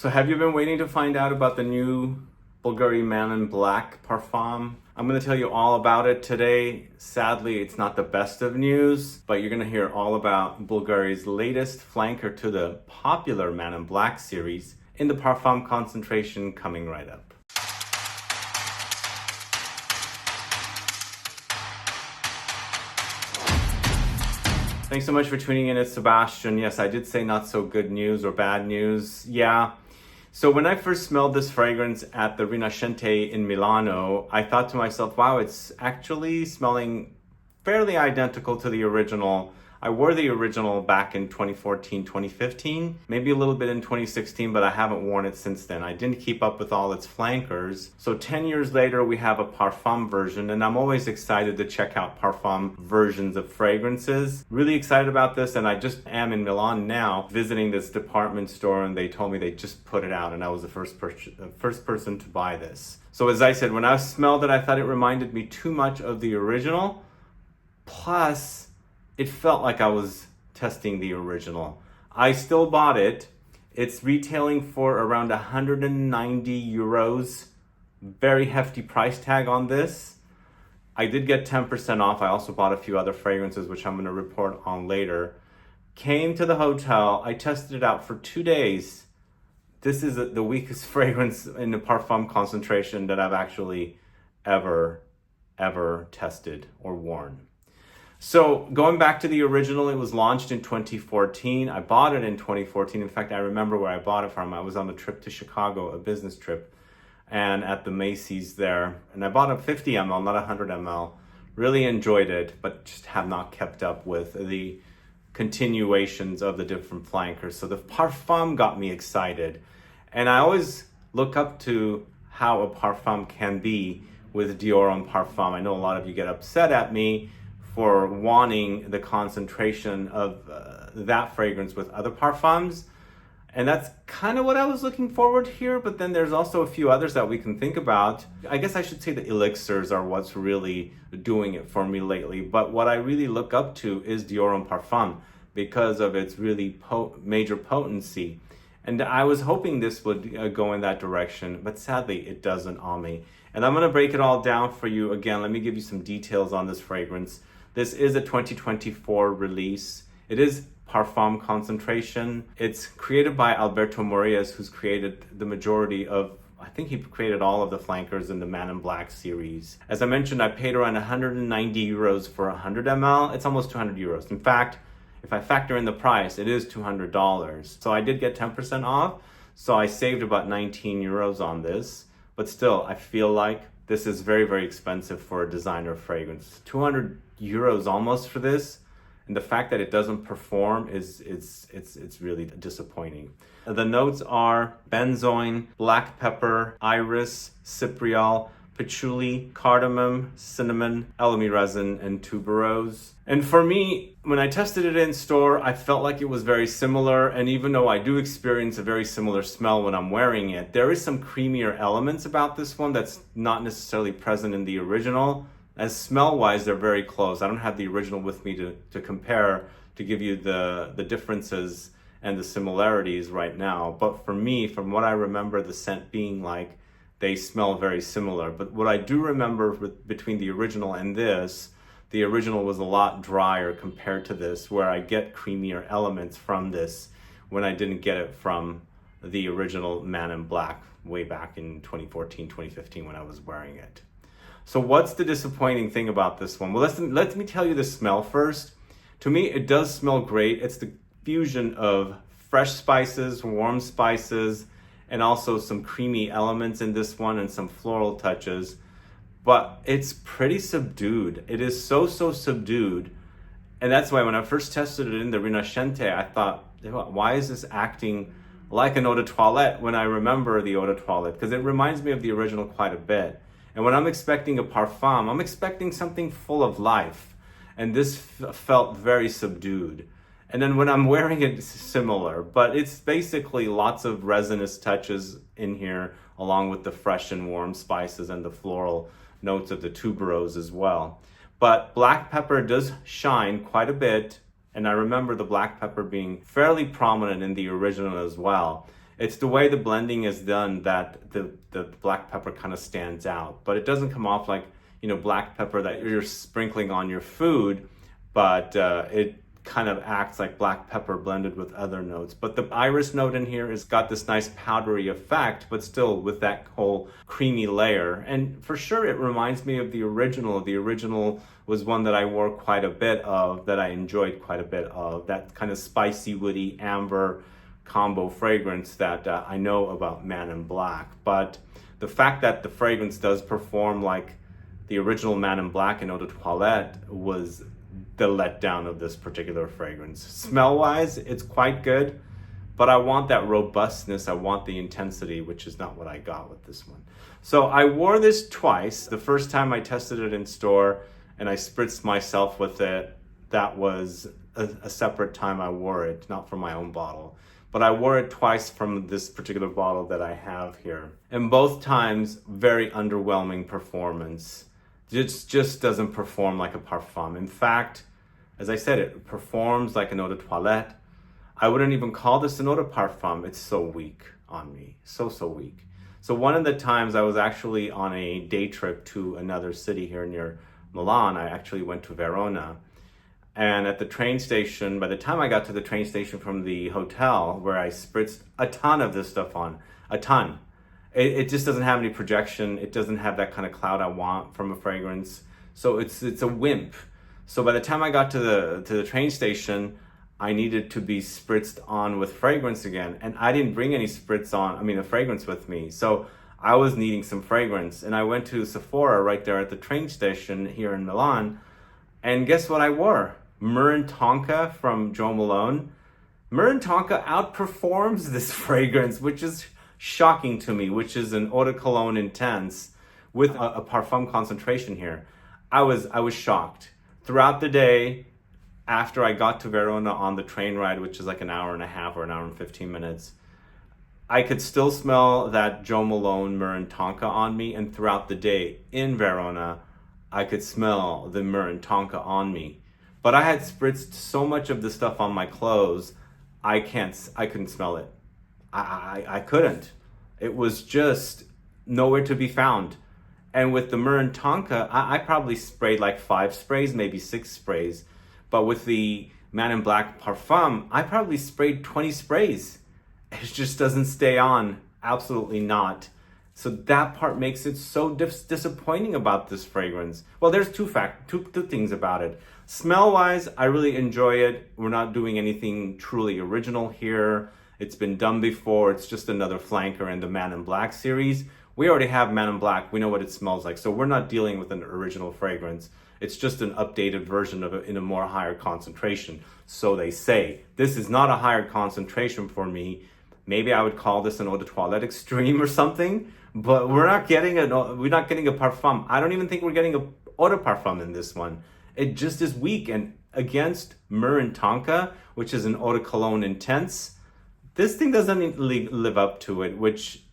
So have you been waiting to find out about the new Bvlgari Man in Black Parfum? I'm going to tell you all about it today. Sadly, it's not the best of news, but you're going to hear all about Bvlgari's latest flanker to the popular Man in Black series in the Parfum concentration coming right up. Thanks so much for tuning in. It's Sebastian. Yes, I did say not so good news or bad news. Yeah. So when I first smelled this fragrance at the Rinascente in Milano, I thought to myself, wow, it's actually smelling fairly identical to the original. I wore the original back in 2014, 2015, maybe a little bit in 2016, but I haven't worn it since then. I didn't keep up with all its flankers. So 10 years later, we have a Parfum version, and I'm always excited to check out Parfum versions of fragrances. Really excited about this, and I just am in Milan now visiting this department store, and they told me they just put it out, and I was the first person to buy this. So as I said, when I smelled it, I thought it reminded me too much of the original, plus it felt like I was testing the original. I still bought it. It's retailing for around 190 euros. Very hefty price tag on this. I did get 10% off. I also bought a few other fragrances, which I'm going to report on later. Came to the hotel. I tested it out for 2 days. This is the weakest fragrance in the Parfum concentration that I've actually ever tested or worn. So going back to the original, it was launched in 2014. I bought it in 2014. In fact, I remember where I bought it from. I was on a trip to Chicago, a business trip, and at the Macy's there. And I bought a 50 ml, not 100 ml. Really enjoyed it, but just have not kept up with the continuations of the different flankers. So the Parfum got me excited. And I always look up to how a Parfum can be with Dior on Parfum. I know a lot of you get upset at me for wanting the concentration of that fragrance with other parfums. And that's kind of what I was looking forward here, but then there's also a few others that we can think about. I guess I should say the elixirs are what's really doing it for me lately, but what I really look up to is Dior on Parfum because of its really major potency. And I was hoping this would go in that direction, but sadly it doesn't on me. And I'm gonna break it all down for you. Again, let me give you some details on this fragrance. This is a 2024 release. It is Parfum concentration. It's created by Alberto Morillas, who's created the majority of, I think he created all of the flankers in the Man in Black series. As I mentioned, I paid around 190 euros for 100 ml. It's almost 200 euros. In fact, if I factor in the price, it is $200. So I did get 10% off. So I saved about 19 euros on this. But still, I feel like this is very expensive for a designer fragrance. 200 euros almost for this, and the fact that it doesn't perform is it's really disappointing. The notes are benzoin, black pepper, iris, cypriol, patchouli, cardamom, cinnamon, Elemi resin, and tuberose. And for me, when I tested it in store, I felt like it was very similar. And even though I do experience a very similar smell when I'm wearing it, there is some creamier elements about this one that's not necessarily present in the original. As smell-wise, they're very close. I don't have the original with me to compare to give you the differences and the similarities right now. But for me, from what I remember the scent being like, they smell very similar. But what I do remember between the original and this, the original was a lot drier compared to this, where I get creamier elements from this when I didn't get it from the original Man in Black way back in 2014, 2015 when I was wearing it. So what's the disappointing thing about this one? Well, let me tell you the smell first. To me, it does smell great. It's the fusion of fresh spices, warm spices, and also some creamy elements in this one and some floral touches. But it's pretty subdued. It is so subdued. And that's why when I first tested it in the Rinascente, I thought, why is this acting like an eau de toilette when I remember the eau de toilette? Because it reminds me of the original quite a bit. And when I'm expecting a Parfum, I'm expecting something full of life. And this felt very subdued. And then when I'm wearing it, it's similar. But it's basically lots of resinous touches in here, along with the fresh and warm spices and the floral notes of the tuberose as well. But black pepper does shine quite a bit. And I remember the black pepper being fairly prominent in the original as well. It's the way the blending is done that the black pepper kind of stands out. But it doesn't come off like, you know, black pepper that you're sprinkling on your food, but it kind of acts like black pepper blended with other notes. But the iris note in here has got this nice powdery effect, but still with that whole creamy layer. And for sure, it reminds me of the original. The original was one that I wore quite a bit of, that I enjoyed quite a bit of, that kind of spicy, woody, amber combo fragrance that I know about Man in Black. But the fact that the fragrance does perform like the original Man in Black in Eau de Toilette was the letdown of this particular fragrance. Smell wise, it's quite good, but I want that robustness, I want the intensity, which is not what I got with this one. So I wore this twice. The first time I tested it in store and I spritzed myself with it, that was a separate time I wore it, not from my own bottle. But I wore it twice from this particular bottle that I have here. And both times, very underwhelming performance. It just doesn't perform like a parfum. In fact, as I said, it performs like an eau de toilette. I wouldn't even call this an eau de parfum. It's so weak on me, so weak. So one of the times I was actually on a day trip to another city here near Milan. I actually went to Verona. And at the train station, by the time I got to the train station from the hotel where I spritzed a ton of this stuff on, a ton. It just doesn't have any projection. It doesn't have that kind of cloud I want from a fragrance. So it's a wimp. So by the time I got to the train station, I needed to be spritzed on with fragrance again. And I didn't bring any a fragrance with me. So I was needing some fragrance. And I went to Sephora right there at the train station here in Milan. And guess what I wore? Myrrh and Tonka from Jo Malone. Myrrh and Tonka outperforms this fragrance, which is shocking to me, which is an eau de cologne intense with a parfum concentration here. I was shocked. Throughout the day, after I got to Verona on the train ride, which is like an hour and a half or an hour and 15 minutes, I could still smell that Jo Malone Myrrh and Tonka on me. And throughout the day in Verona, I could smell the Myrrh and Tonka on me. But I had spritzed so much of the stuff on my clothes, I couldn't smell it. I couldn't. It was just nowhere to be found. And with the Myrrh and Tonka, I probably sprayed like 5 sprays, maybe 6 sprays. But with the Man in Black Parfum, I probably sprayed 20 sprays. It just doesn't stay on. Absolutely not. So that part makes it so disappointing about this fragrance. Well, there's two things about it. Smell-wise, I really enjoy it. We're not doing anything truly original here. It's been done before. It's just another flanker in the Man in Black series. We already have Man in Black. We know what it smells like. So we're not dealing with an original fragrance. It's just an updated version of it in a more higher concentration. So they say. This is not a higher concentration for me. Maybe I would call this an eau de toilette extreme or something. But we're not getting a parfum. I don't even think we're getting a eau de parfum in this one. It just is weak. And against Myrrh and Tonka, which is an eau de cologne intense, this thing doesn't live up to it, which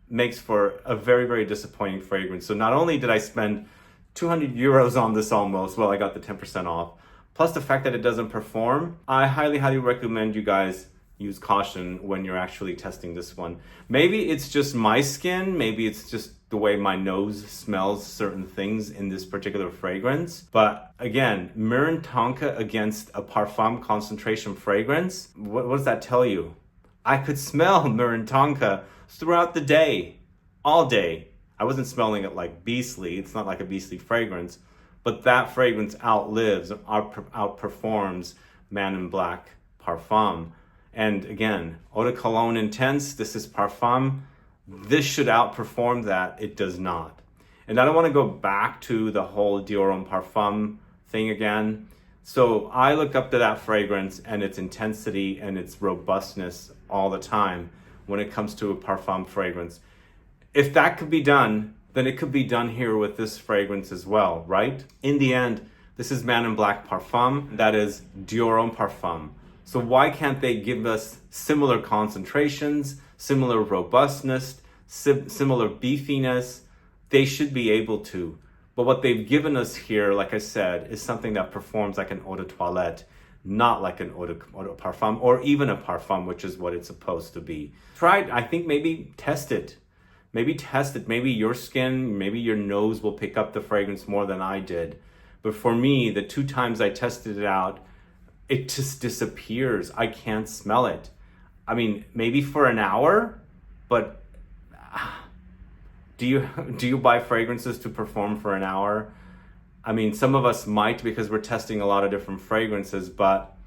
makes for a very, very disappointing fragrance. So not only did I spend 200 euros on this almost, well, I got the 10% off, plus the fact that it doesn't perform, I highly, highly recommend you guys use caution when you're actually testing this one. Maybe it's just my skin, maybe it's just the way my nose smells certain things in this particular fragrance. But again, Myrrh and Tonka against a parfum concentration fragrance, what does that tell you? I could smell Myrrh and Tonka throughout the day, all day. I wasn't smelling it like beastly. It's not like a beastly fragrance, but that fragrance outperforms Man in Black Parfum. And again, eau de cologne intense, this is parfum. This should outperform that. It does not. And I don't want to go back to the whole Dior Homme Parfum thing again. So I look up to that fragrance and its intensity and its robustness all the time when it comes to a parfum fragrance. If that could be done, then it could be done here with this fragrance as well, right? In the end, this is Man in Black Parfum. That is Dior Homme Parfum. So why can't they give us similar concentrations, similar robustness, similar beefiness? They should be able to. But what they've given us here, like I said, is something that performs like an eau de toilette. not like an eau de parfum or even a parfum, which is what it's supposed to be. Try it. I think maybe test it. Maybe test it. Maybe your skin, maybe your nose will pick up the fragrance more than I did. But for me, the 2 times I tested it out, it just disappears. I can't smell it. I mean, maybe for an hour, but do you buy fragrances to perform for an hour? I mean, some of us might because we're testing a lot of different fragrances, but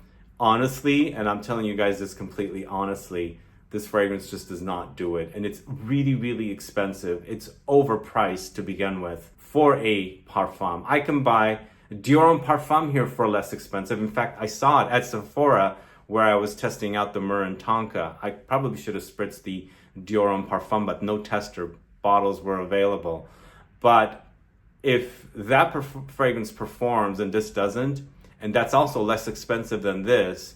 honestly, and I'm telling you guys this completely honestly, this fragrance just does not do it. And it's really, really expensive. It's overpriced to begin with for a parfum. I can buy Dior Parfum here for less expensive. In fact, I saw it at Sephora where I was testing out the Myrrh and Tonka. I probably should have spritzed the Dior Parfum, but no tester bottles were available. But if that fragrance performs and this doesn't, and that's also less expensive than this,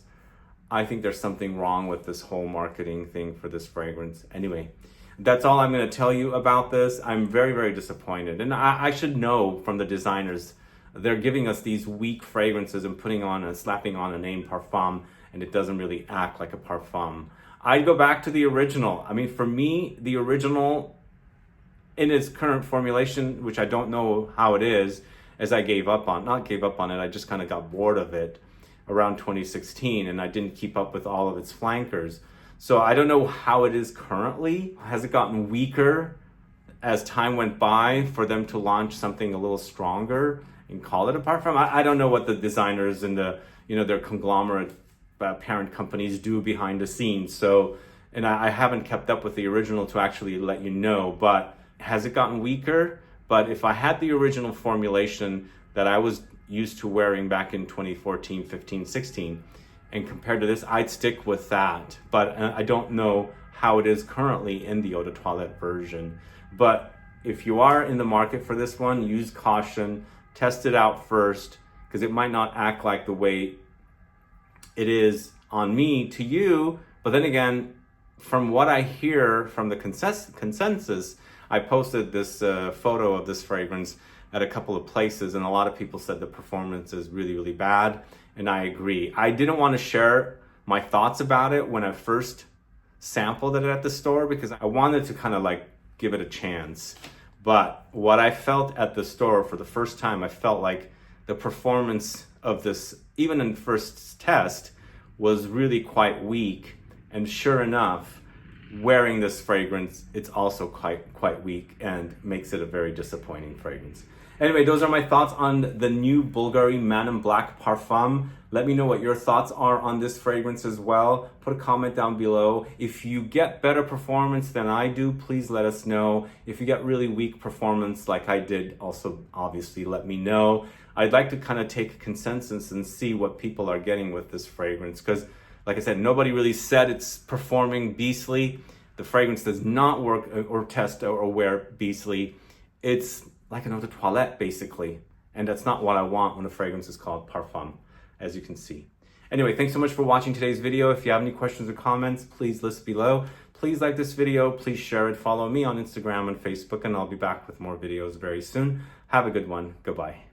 I think there's something wrong with this whole marketing thing for this fragrance. Anyway, that's all I'm going to tell you about this. I'm very, very disappointed. And I should know from the designers, they're giving us these weak fragrances and putting on and slapping on a name parfum, and it doesn't really act like a parfum. I'd go back to the original. I mean, for me, the original in its current formulation, which I don't know how it is, as I not gave up on it, I just kind of got bored of it around 2016, and I didn't keep up with all of its flankers. So I don't know how it is currently. Has it gotten weaker as time went by for them to launch something a little stronger and call it a parfum? I don't know what the designers and their conglomerate parent companies do behind the scenes. So, and I haven't kept up with the original to actually let you know, but has it gotten weaker? But if I had the original formulation that I was used to wearing back in 2014, 15, 16, and compared to this, I'd stick with that. But I don't know how it is currently in the eau de toilette version. But if you are in the market for this one, use caution, test it out first, because it might not act like the way it is on me to you. But then again, from what I hear from the consensus, I posted this photo of this fragrance at a couple of places, and a lot of people said the performance is really, really bad, and I agree. I didn't want to share my thoughts about it when I first sampled it at the store because I wanted to kind of like give it a chance. But what I felt at the store for the first time, I felt like the performance of this, even in first test, was really quite weak. And sure enough, wearing this fragrance, it's also quite weak and makes it a very disappointing fragrance. Anyway, those are my thoughts on the new Bvlgari Man in Black Parfum. Let me know what your thoughts are on this fragrance as well. Put a comment down below. If you get better performance than I do, please let us know. If you get really weak performance like I did, also obviously let me know. I'd like to kind of take a consensus and see what people are getting with this fragrance, because like I said, nobody really said it's performing beastly. The fragrance does not work or test or wear beastly. It's like an eau de toilette, basically. And that's not what I want when a fragrance is called parfum, as you can see. Anyway, thanks so much for watching today's video. If you have any questions or comments, please list below. Please like this video, please share it, follow me on Instagram and Facebook, and I'll be back with more videos very soon. Have a good one. Goodbye.